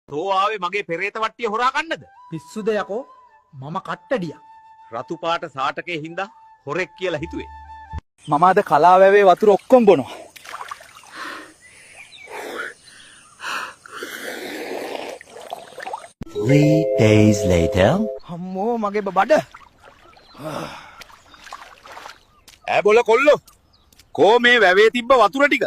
තෝ ආවේ මගේ පෙරේත වට්ටිය හොරා ගන්නද? පිස්සුද යකෝ මම කට්ටඩියා. රතු පාට සාටකේ හින්දා හොරෙක් කියලා හිතුවේ. මම අද කලාව වැවේ වතුර ඔක්කොම බොනවා. 3 days later. අම්මෝ මගේ බඩ. ඈ බොල කොල්ලෝ. කෝ මේ වැවේ තිබ්බ වතුර ටික?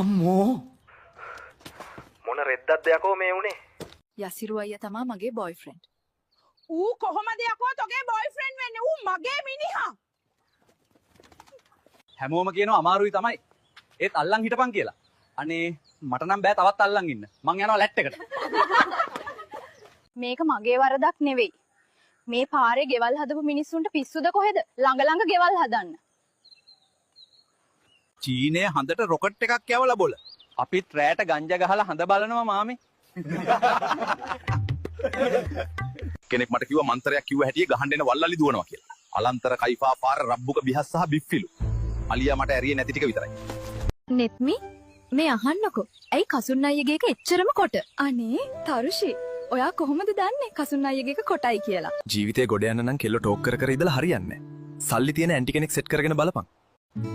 අම්මෝ මොන රෙද්දක්ද යකෝ මේ උනේ? යසිරු අයියා තමා මගේ බොයිෆ්‍රෙන්ඩ්. ඌ කොහොමද යකෝ තෝගේ බොයිෆ්‍රෙන්ඩ් වෙන්නේ? ඌ මගේ මිනිහා. හැමෝම කියනවා අමාරුයි තමයි. ඒත් අල්ලන් හිටපන් කියලා. අනේ මට නම් බෑ තවත් අල්ලන් ඉන්න. මං යනවා ලැට් එකට. මේක මගේ වරදක් නෙවෙයි. මේ පාරේ ගෙවල් හදපු මිනිස්සුන්ට පිස්සුද කොහෙද? ළඟ ළඟ ගෙවල් හදන්න. චීනයේ හඳට රොකට් එකක් යවලා බොල. අපිත් රෑට ගංජා ගහලා හඳ බලනවා මාමේ. කෙනෙක් මට කිව්වා මන්තරයක් කිව්ව හැටියේ ගහන්න එන වල්ලලි දුවනවා කියලා. අලන්තර කයිෆා පාර රබ්බුක බිහස් සහ බිෆ්ෆිලු. අලියා මට ඇරියේ නැති ටික විතරයි. නෙත්මි මේ අහන්නකෝ. ඇයි කසුන් අයියගේ එක එච්චරම කොට? අනේ තරුෂි ඔයා කොහොමද දන්නේ කසුන් අයියගේ එක කොටයි කියලා? ජීවිතේ ගොඩ යන්න නම් කෙල්ල ටෝක් කර කර ඉඳලා හරියන්නේ නැහැ. සල්ලි තියෙන ඇන්ටි කෙනෙක් සෙට් කරගෙන බලපන්.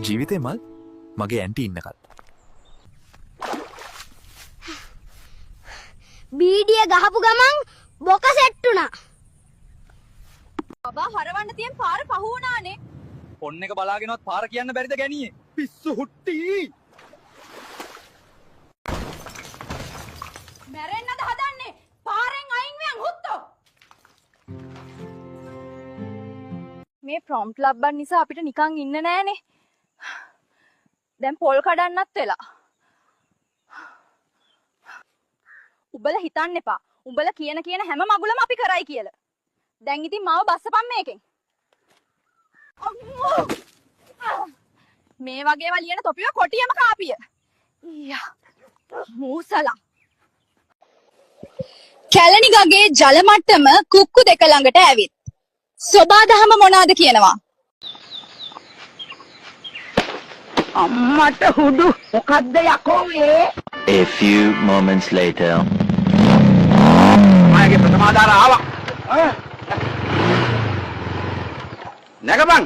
ජීවිතේ මල් මගේ ඇන්ටි ඉන්නකල්. බීඩිය ගහපු ගමන් බොක සෙට් වුණා. බබා හරවන්න තියෙන පාර පහ වුණානේ. පොන් එක බලාගෙනවත් පාර කියන්න බැරිද ගැණියේ? පිස්සු හුට්ටි. මැරෙන්නද හදන්නේ? පාරෙන් අයින් වෙන් හුත්තෝ. මේ ප්‍රොම්ප්ට් ලබ්බන් නිසා අපිට නිකන් ඉන්න නෑනේ. දැන් පොල් කඩන්නත් වෙලා. උඹලා හිතන්න එපා. උඹලා කියන හැම මගුලම අපි කරයි කියලා. දැන් ඉතින් මාව බස්සපන් මේකෙන්. අම්මෝ! මේ වගේ වලියන තොපිය කොටියම කාපිය. ඊයා. මූසලා. කැලණිගගේ ජල මට්ටම කුක්කු දෙක ළඟට ඇවිත්. සෝබාදහම මොනවාද කියනවා? අම්මට හුඩු මොකද්ද යකෝ මේ? A few moments later. මාගේ ප්‍රථමාදාර ආවා. නැගපන්.